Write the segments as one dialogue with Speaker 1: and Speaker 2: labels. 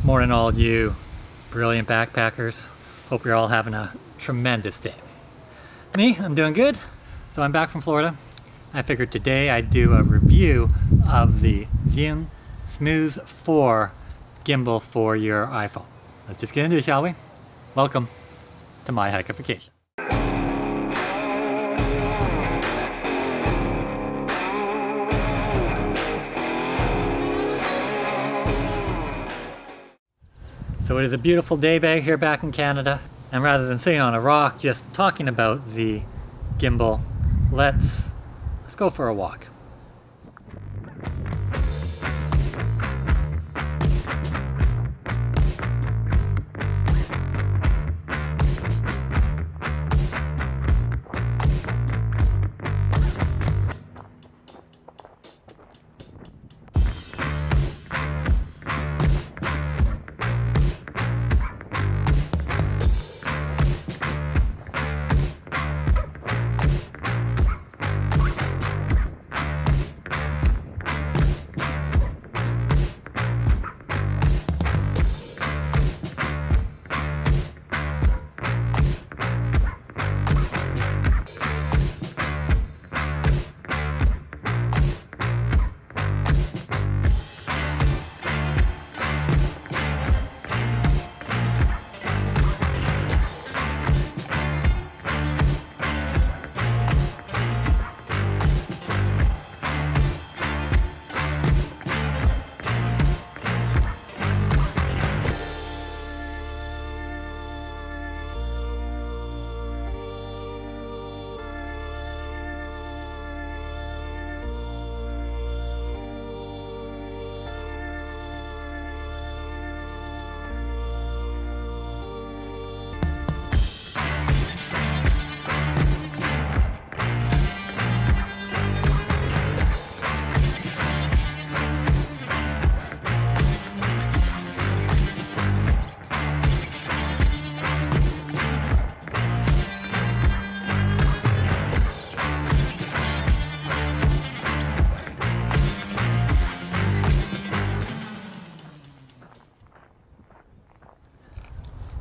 Speaker 1: Morning all you brilliant backpackers. Hope you're all having a tremendous day. Me, I'm doing good. So I'm back from Florida. I figured today I'd do a review of the Zhiyun Smooth 4 gimbal for your iPhone. Let's just get into it, shall we? Welcome to my Hikification. So it is a beautiful day here back in Canada, and rather than sitting on a rock just talking about the gimbal, let's go for a walk.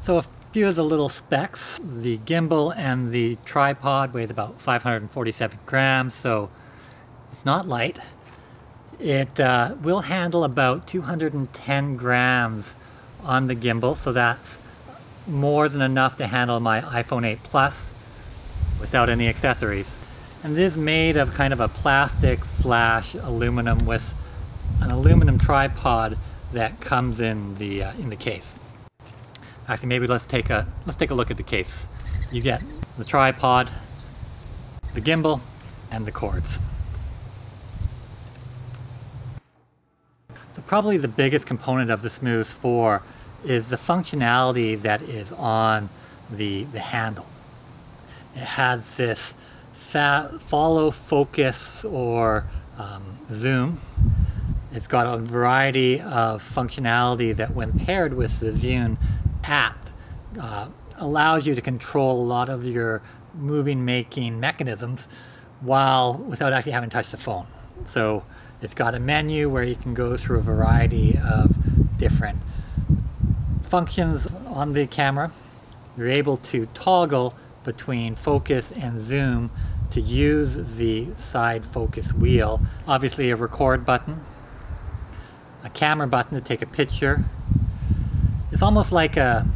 Speaker 1: So a few of the little specs. The gimbal and the tripod weighs about 547 grams, so it's not light. It will handle about 210 grams on the gimbal, so that's more than enough to handle my iPhone 8 Plus without any accessories. And it is made of kind of a plastic / aluminum with an aluminum tripod that comes in the case. Actually, maybe let's take a look at the case. You get the tripod, the gimbal, and the cords. So probably the biggest component of the Smooth 4 is the functionality that is on the handle. It has this follow focus or zoom. It's got a variety of functionality that when paired with the Zhiyun app allows you to control a lot of your making mechanisms without actually having to touch the phone. So it's got a menu where you can go through a variety of different functions on the camera. You're able to toggle between focus and zoom to use the side focus wheel. Obviously a record button, a camera button to take a picture. It's almost like a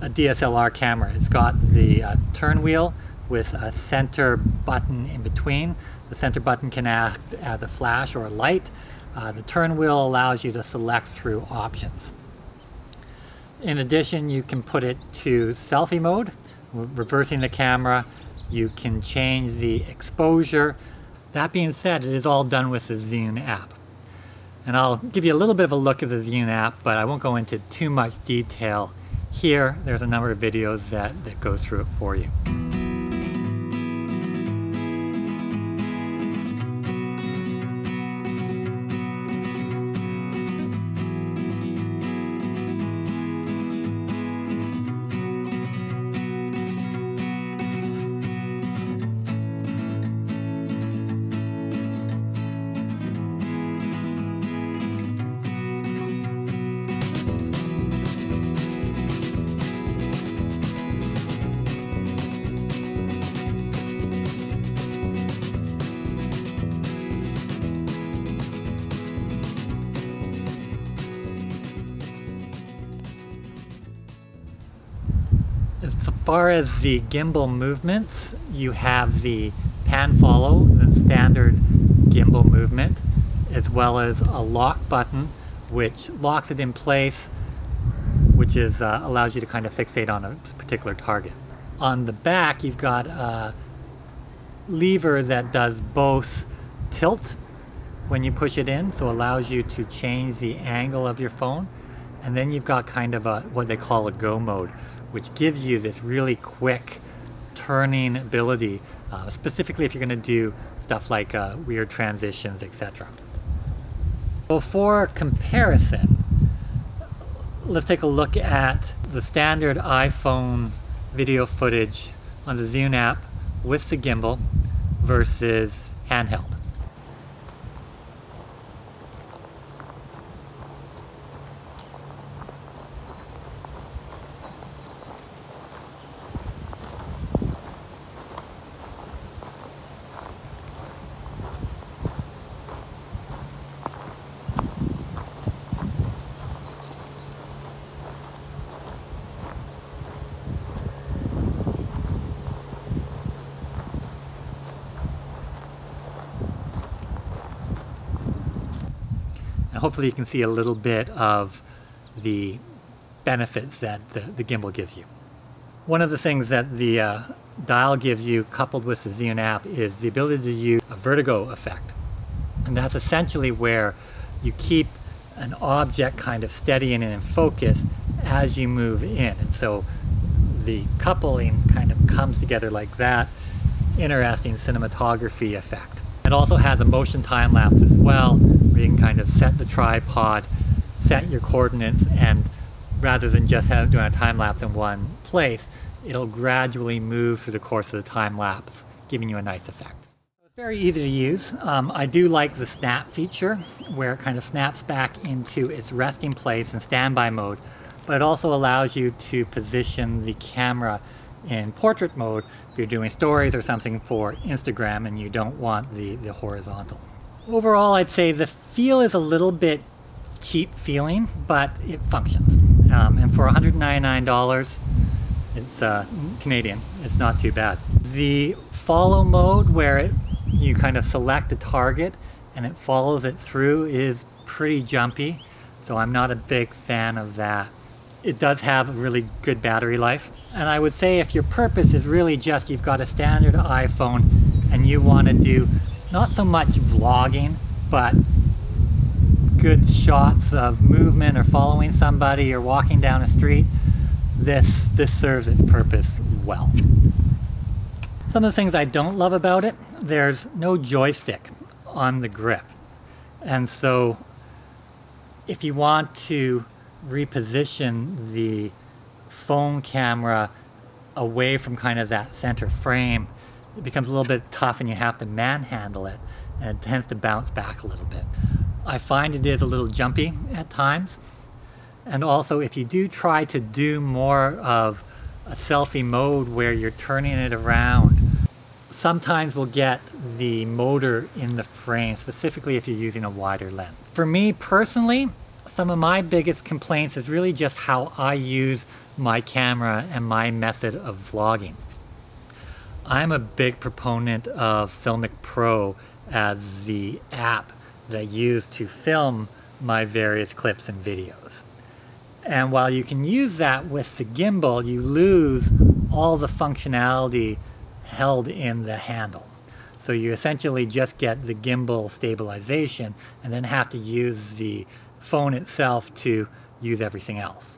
Speaker 1: DSLR camera. It's got the turn wheel with a center button in between. The center button can act as a flash or a light. The turn wheel allows you to select through options. In addition, you can put it to selfie mode, reversing the camera. You can change the exposure. That being said, it is all done with the Zhiyun app. And I'll give you a little bit of a look at the Zhiyun app, but I won't go into too much detail here. There's a number of videos that go through it for you. As far as the gimbal movements, you have the pan follow, the standard gimbal movement, as well as a lock button which locks it in place, which is allows you to kind of fixate on a particular target. On the back you've got a lever that does both tilt when you push it in, so allows you to change the angle of your phone, and then you've got kind of a what they call a go mode, which gives you this really quick turning ability, specifically if you're going to do stuff like weird transitions, etc. So for comparison, let's take a look at the standard iPhone video footage on the Zhiyun app with the gimbal versus handheld. And hopefully you can see a little bit of the benefits that the gimbal gives you. One of the things that the dial gives you, coupled with the Zhiyun app, is the ability to use a vertigo effect. And that's essentially where you keep an object kind of steady and in focus as you move in. And so the coupling kind of comes together like that. Interesting cinematography effect. It also has a motion time lapse as well, where you can kind of set the tripod, set your coordinates, and rather than just doing a time lapse in one place, it'll gradually move through the course of the time lapse, giving you a nice effect. It's very easy to use. I do like the snap feature, where it kind of snaps back into its resting place in standby mode, but it also allows you to position the camera in portrait mode if you're doing stories or something for Instagram and you don't want the horizontal. Overall, I'd say the feel is a little bit cheap feeling, but it functions. And for $199, it's Canadian, it's not too bad. The follow mode, where you kind of select a target and it follows it through, is pretty jumpy, so I'm not a big fan of that. It does have a really good battery life. And I would say if your purpose is really just you've got a standard iPhone and you want to do not so much vlogging, but good shots of movement or following somebody or walking down a street, this serves its purpose well. Some of the things I don't love about it, there's no joystick on the grip. And so if you want to reposition the phone camera away from kind of that center frame, it becomes a little bit tough and you have to manhandle it, and it tends to bounce back a little bit. I find it is a little jumpy at times, and also if you do try to do more of a selfie mode where you're turning it around, sometimes we'll get the motor in the frame, specifically if you're using a wider lens. For me personally, some of my biggest complaints is really just how I use my camera and my method of vlogging. I'm a big proponent of Filmic Pro as the app that I use to film my various clips and videos. And while you can use that with the gimbal, you lose all the functionality held in the handle. So you essentially just get the gimbal stabilization and then have to use the phone itself to use everything else.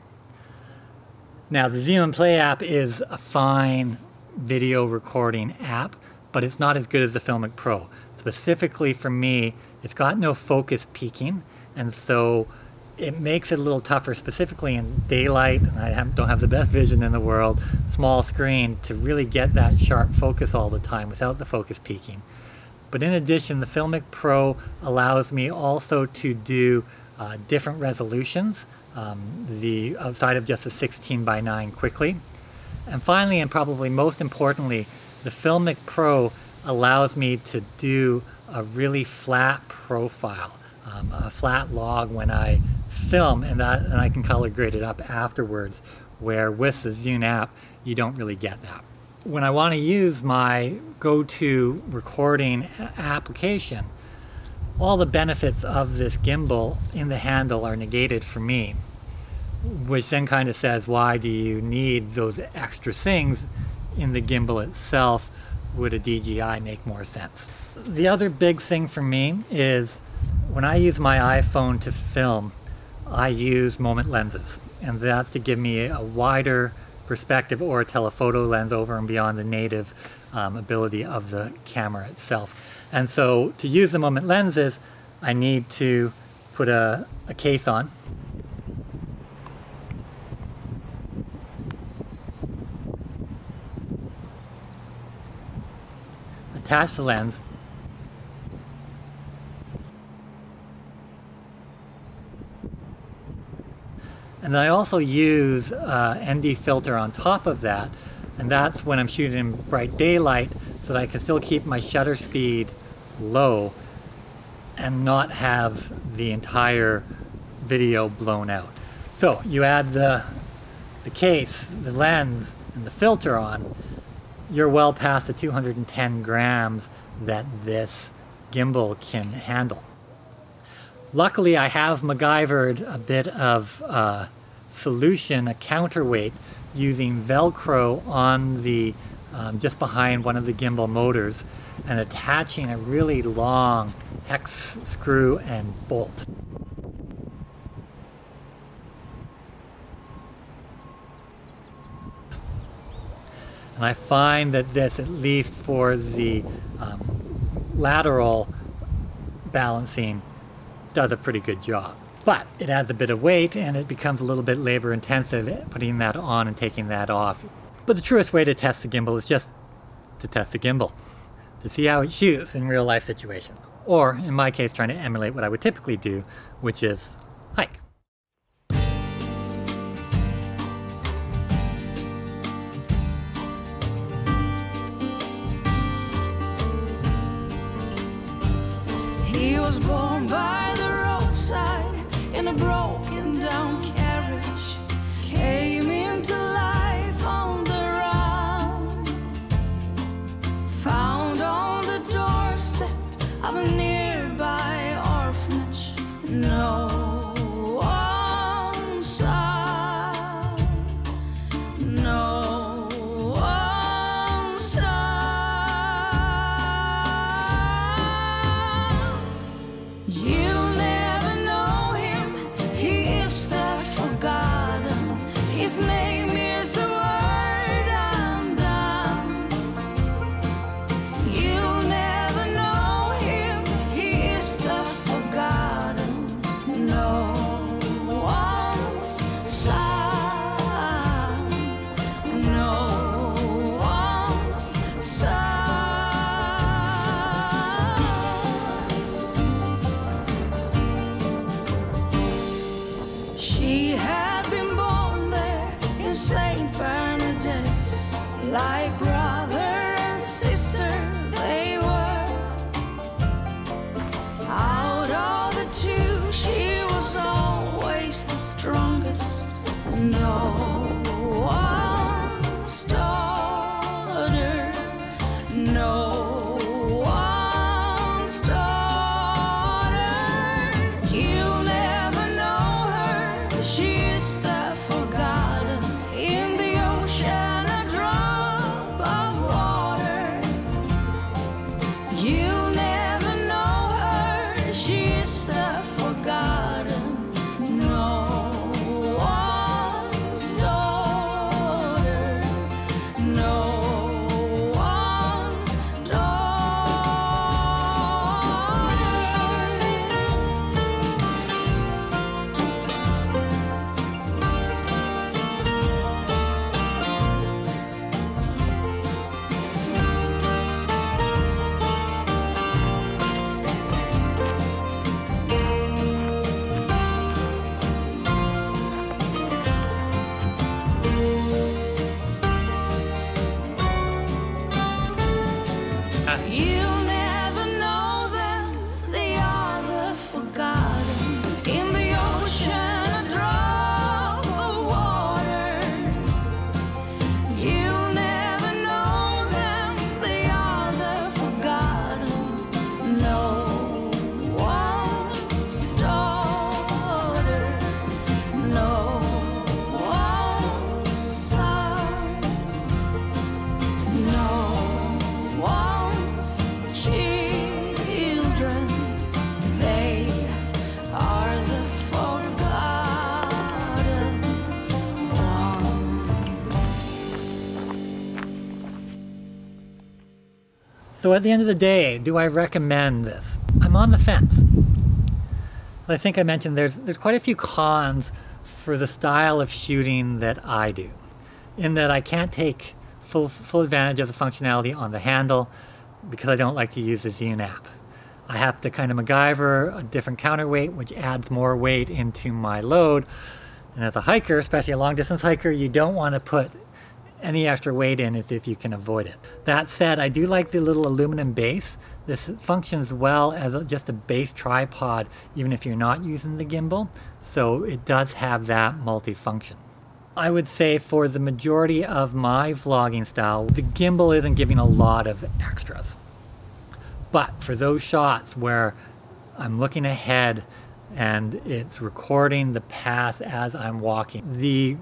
Speaker 1: Now the Zhiyun Play app is a fine video recording app, but it's not as good as the Filmic Pro. Specifically for me, it's got no focus peaking, and so it makes it a little tougher, specifically in daylight, and I don't have the best vision in the world, small screen, to really get that sharp focus all the time without the focus peaking. But in addition, the Filmic Pro allows me also to do different resolutions, outside of just a 16:9 quickly. And finally, and probably most importantly, the Filmic Pro allows me to do a really flat profile, a flat log when I film, and I can color grade it up afterwards, where with the Zhiyun app, you don't really get that. When I want to use my go-to recording application, all the benefits of this gimbal in the handle are negated for me, which then kind of says, why do you need those extra things in the gimbal itself? Would a DJI make more sense? The other big thing for me is when I use my iPhone to film, I use moment lenses, and that's to give me a wider perspective or a telephoto lens over and beyond the native ability of the camera itself. And so to use the moment lenses, I need to put a case on. Attach the lens. And then I also use ND filter on top of that, and that's when I'm shooting in bright daylight so that I can still keep my shutter speed low and not have the entire video blown out. So you add the case, the lens, and the filter on, you're well past the 210 grams that this gimbal can handle. Luckily, I have MacGyvered a bit of solution, a counterweight, using Velcro on the just behind one of the gimbal motors and attaching a really long hex screw and bolt. And I find that this, at least for the lateral balancing, does a pretty good job. But it adds a bit of weight and it becomes a little bit labor intensive putting that on and taking that off. But the truest way to test the gimbal is just to test the gimbal, to see how it shoots in real life situations. Or in my case, trying to emulate what I would typically do, which is hike.
Speaker 2: He was born by the roadside in a broken down carriage, came into life on the run, found on the doorstep of a nearby orphanage. No one saw, no one saw. You'll never know him, he is the forgotten. His name is the word undone. You'll never know him, he is the forgotten. No one's son, no one's son. She had been born there in St. Bernadette, like brother and sister they were. Out of the two, she was always the strongest. No one's daughter, no one's daughter. You'll never know her, she is the forgotten. In the ocean, a drop of water. You'll never know her, she is the forgotten. No one's daughter, no one's daughter.
Speaker 1: So at the end of the day, do I recommend this? I'm on the fence. I think I mentioned there's quite a few cons for the style of shooting that I do, in that I can't take full advantage of the functionality on the handle because I don't like to use the Zhiyun app. I have to kind of MacGyver a different counterweight, which adds more weight into my load. And as a hiker, especially a long distance hiker, you don't want to put any extra weight in as if you can avoid it. That said, I do like the little aluminum base. This functions well as just a base tripod, even if you're not using the gimbal. So it does have that multi-function. I would say for the majority of my vlogging style, the gimbal isn't giving a lot of extras. But for those shots where I'm looking ahead and it's recording the pass as I'm walking, the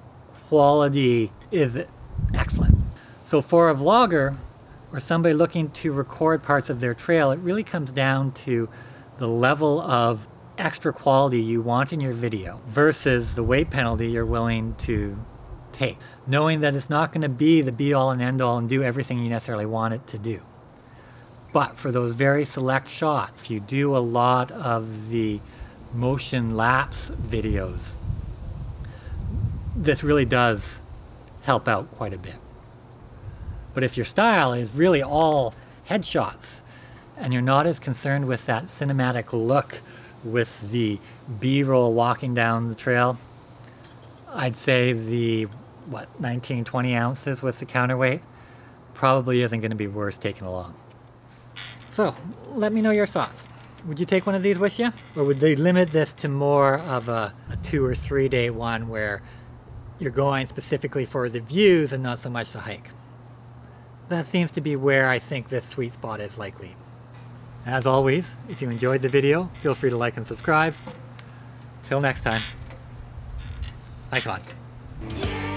Speaker 1: quality is excellent. So for a vlogger or somebody looking to record parts of their trail, it really comes down to the level of extra quality you want in your video versus the weight penalty you're willing to take, knowing that it's not going to be the be-all and end-all and do everything you necessarily want it to do. But for those very select shots, if you do a lot of the motion lapse videos, this really does help out quite a bit. But if your style is really all headshots and you're not as concerned with that cinematic look with the B-roll walking down the trail, I'd say the 19-20 ounces with the counterweight probably isn't going to be worth taking along. So let me know your thoughts. Would you take one of these with you, or would they limit this to more of a 2 or 3 day one where you're going specifically for the views and not so much the hike? That seems to be where I think this sweet spot is likely. As always, if you enjoyed the video, feel free to like and subscribe. Till next time, hike on.